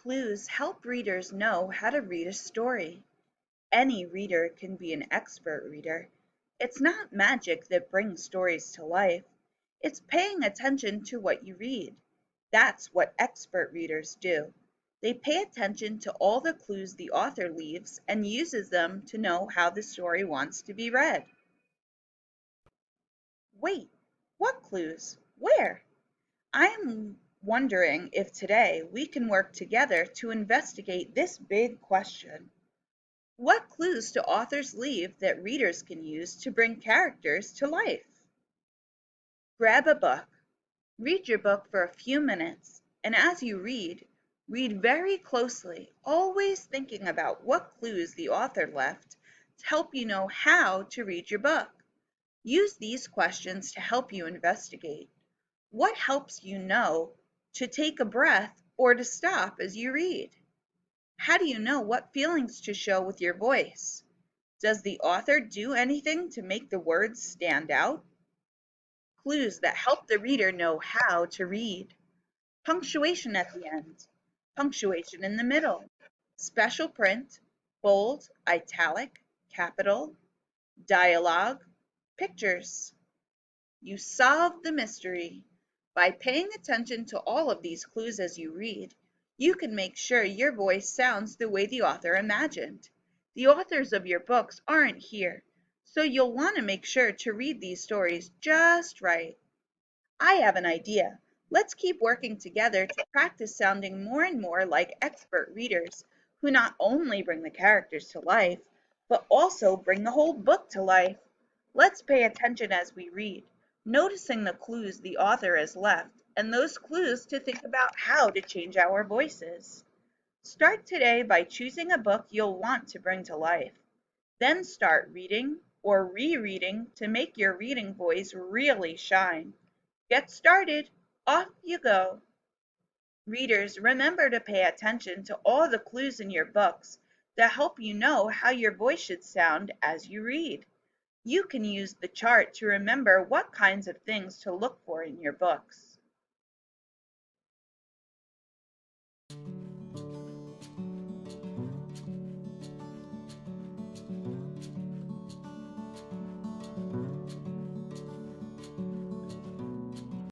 Clues help readers know how to read a story. Any reader can be an expert reader. It's not magic that brings stories to life. It's paying attention to what you read. That's what expert readers do. They pay attention to all the clues the author leaves and uses them to know how the story wants to be read. Wait, what clues? Where? I'm wondering if today we can work together to investigate this big question. What clues do authors leave that readers can use to bring characters to life? Grab a book. Read your book for a few minutes, and as you read, read very closely, always thinking about what clues the author left to help you know how to read your book. Use these questions to help you investigate. What helps you know to take a breath or to stop as you read? How do you know what feelings to show with your voice? Does the author do anything to make the words stand out? Clues that help the reader know how to read. Punctuation at the end, punctuation in the middle, special print, bold, italic, capital, dialogue, pictures. You solve the mystery. By paying attention to all of these clues as you read, you can make sure your voice sounds the way the author imagined. The authors of your books aren't here, so you'll want to make sure to read these stories just right. I have an idea. Let's keep working together to practice sounding more and more like expert readers who not only bring the characters to life, but also bring the whole book to life. Let's pay attention as we read, noticing the clues the author has left, and those clues to think about how to change our voices. Start today by choosing a book you'll want to bring to life. Then start reading or rereading to make your reading voice really shine. Get started. Off you go. Readers, remember to pay attention to all the clues in your books that help you know how your voice should sound as you read. You can use the chart to remember what kinds of things to look for in your books.